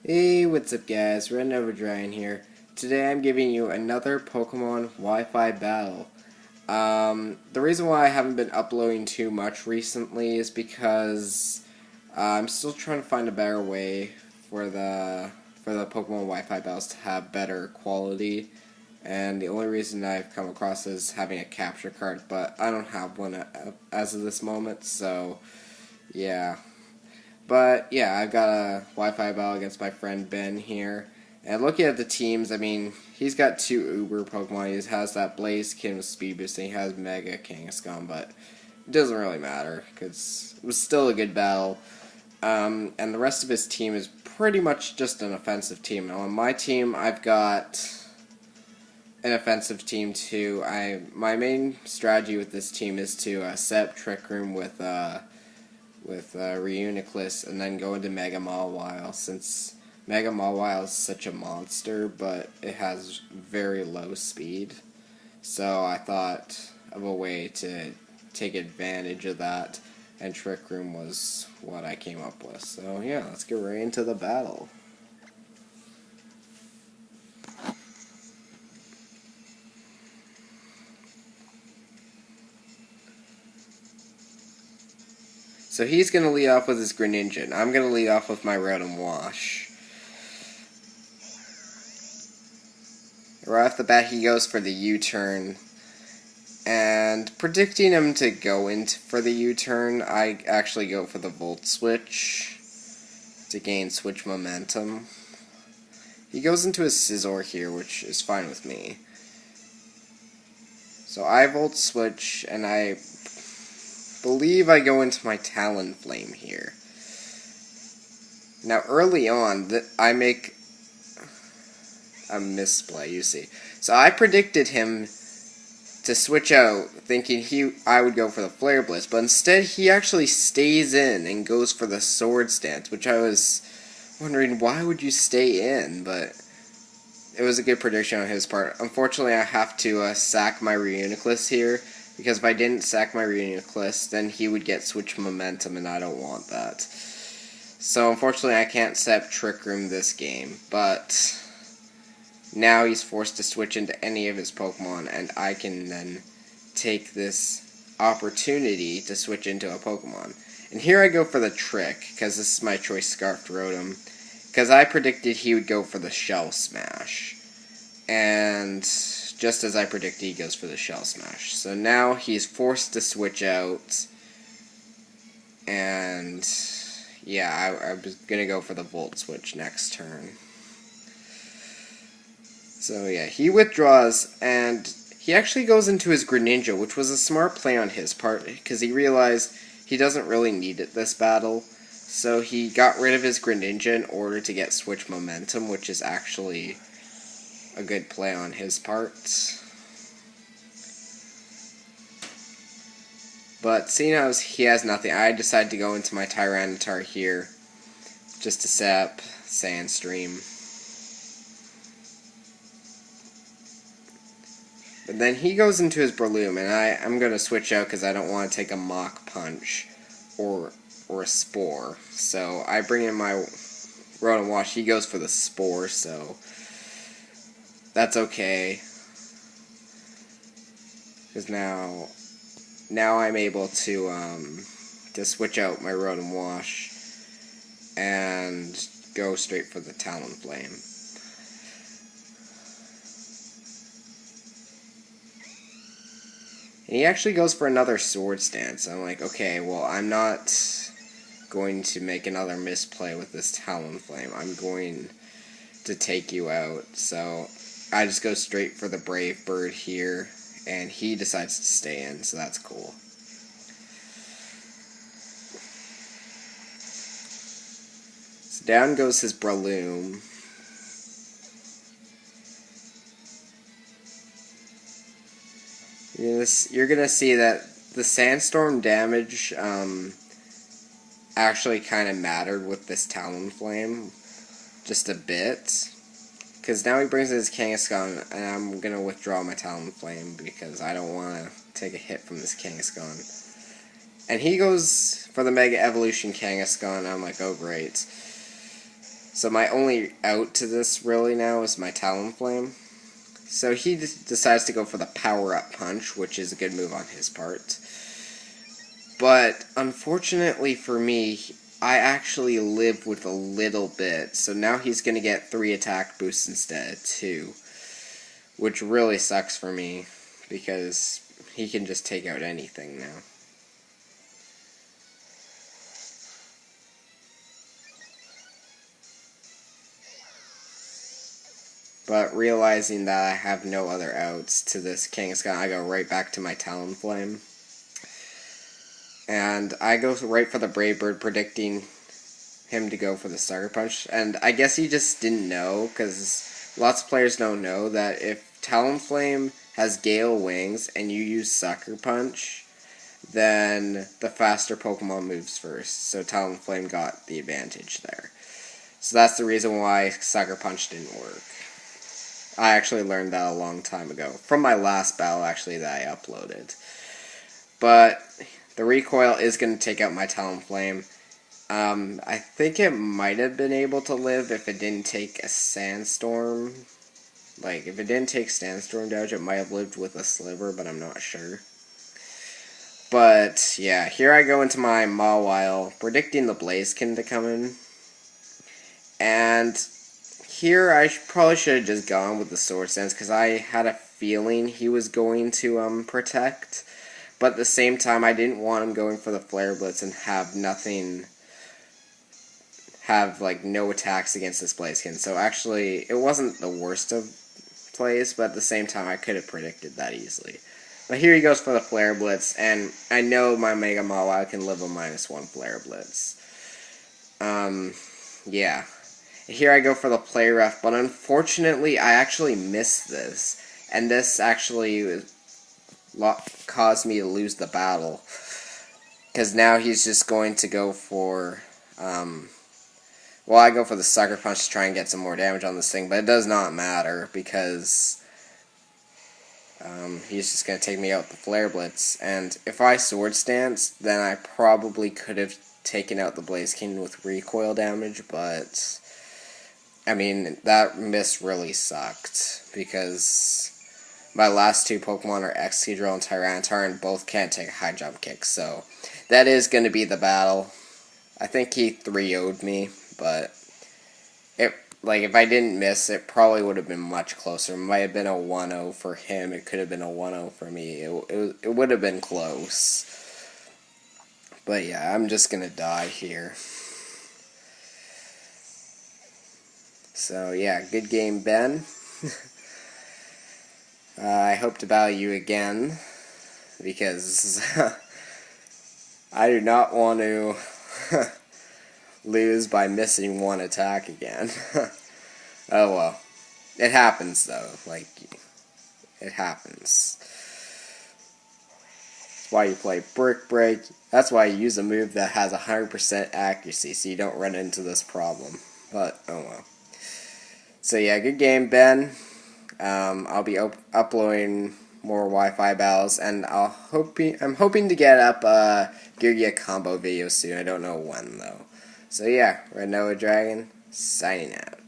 Hey, what's up guys, Rednovadragon here. Today I'm giving you another Pokemon Wi-Fi battle. The reason why I haven't been uploading too much recently is because I'm still trying to find a better way for the Pokemon Wi-Fi battles to have better quality. And the only reason I've come across is having a capture card, but I don't have one as of this moment, so yeah. But yeah, I've got a Wi-Fi battle against my friend Ben here. And looking at the teams, I mean, he's got two Uber Pokemon. He has that Blaziken with Speed Boost, and he has Mega Kangaskhan, but it doesn't really matter, because it was still a good battle. And the rest of his team is pretty much just an offensive team. And on my team, I've got an offensive team too. My main strategy with this team is to set up Trick Room with Reuniclus and then go into Mega Mawile, since Mega Mawile is such a monster, but it has very low speed. So I thought of a way to take advantage of that, and Trick Room was what I came up with. So yeah, let's get right into the battle. So he's going to lead off with his Greninja, and I'm going to lead off with my Rotom Wash. Right off the bat, he goes for the U-turn, and predicting him to go for the U-turn, I actually go for the Volt Switch to gain switch momentum. He goes into his Scizor here, which is fine with me. So I Volt Switch, and I believe I go into my Talonflame here. Now early on, I make a misplay, you see. So I predicted him to switch out, thinking I would go for the Flare Blitz, but instead he actually stays in and goes for the Sword Stance, which I was wondering, why would you stay in? But it was a good prediction on his part. Unfortunately, I have to sack my Reuniclus here, because if I didn't sack my Reuniclus, then he would get switch momentum, and I don't want that. So unfortunately, I can't set up Trick Room this game, but now he's forced to switch into any of his Pokemon, and I can then take this opportunity to switch into a Pokemon. And here I go for the trick, because this is my choice Scarfed Rotom, because I predicted he would go for the Shell Smash. And just as I predicted, he goes for the Shell Smash. So now he's forced to switch out, and yeah, I was going to go for the Volt Switch next turn. So yeah, he withdraws, and he actually goes into his Greninja, which was a smart play on his part, because he realized he doesn't really need it this battle. So he got rid of his Greninja in order to get switch momentum, which is actually a good play on his part. But seeing as he has nothing, I decided to go into my Tyranitar here, just to set up Sandstream. But then he goes into his Breloom, and I'm going to switch out because I don't want to take a Mach Punch or a Spore. So I bring in my Rotom Wash. He goes for the Spore, so that's okay. Because now I'm able to switch out my Rotom Wash and go straight for the Talonflame. And he actually goes for another Sword Stance. I'm like, okay, well, I'm not going to make another misplay with this Talonflame. I'm going to take you out. So I just go straight for the Brave Bird here, and he decides to stay in, so that's cool. So down goes his Breloom. You're gonna see that the Sandstorm damage actually kind of mattered with this Talonflame, just a bit. Because now he brings in his Kangaskhan, and I'm gonna withdraw my Talonflame because I don't want to take a hit from this Kangaskhan. And he goes for the Mega Evolution Kangaskhan, and I'm like, oh great. So my only out to this really now is my Talonflame. So he decides to go for the power-up punch, which is a good move on his part. But unfortunately for me, I actually live with a little bit, so now he's going to get 3 attack boosts instead of 2. Which really sucks for me, because he can just take out anything now. But realizing that I have no other outs to this Kangaskhan, I go right back to my Talonflame. And I go right for the Brave Bird, predicting him to go for the Sucker Punch. And I guess he just didn't know, because lots of players don't know that if Talonflame has Gale Wings and you use Sucker Punch, then the faster Pokemon moves first. So Talonflame got the advantage there. So that's the reason why Sucker Punch didn't work. I actually learned that a long time ago. From my last battle, actually, that I uploaded. But the recoil is going to take out my Talonflame. I think it might have been able to live if it didn't take a Sandstorm. Like, if it didn't take Sandstorm damage, it might have lived with a Sliver, but I'm not sure. But, yeah, here I go into my Mawile, predicting the Blaziken to come in. And here I probably should have just gone with the Swords Dance, because I had a feeling he was going to protect. But at the same time, I didn't want him going for the Flare Blitz and have nothing, like, no attacks against this Blaziken. So actually, it wasn't the worst of plays, but at the same time, I could have predicted that easily. But here he goes for the Flare Blitz, and I know my Mega Mawile can live a -1 Flare Blitz. Yeah. Here I go for the Play Rough, but unfortunately, I actually missed this. And this actually caused me to lose the battle. Because now he's just going to go for, well, I go for the Sucker Punch to try and get some more damage on this thing, but it does not matter, because he's just going to take me out with the Flare Blitz. And if I Sword Stance, then I probably could have taken out the Blaziken with recoil damage, but I mean, that miss really sucked, because my last 2 Pokemon are Excadrill and Tyranitar, and both can't take a high jump kick, so that is going to be the battle. I think he 3-0'd me, but if I didn't miss, it probably would have been much closer. It might have been a 1-0 for him, it could have been a 1-0 for me. It would have been close. But yeah, I'm just going to die here. So yeah, good game, Ben. I hope to battle you again, because I do not want to lose by missing 1 attack again. Oh well. It happens though, like, it happens. That's why you play Brick Break. That's why you use a move that has 100% accuracy, so you don't run into this problem. But, oh well. So yeah, good game, Ben. I'll be uploading more Wi-Fi battles, and I'm hoping to get up a Giga combo video soon. I don't know when though. So yeah, Rednovadragon signing out.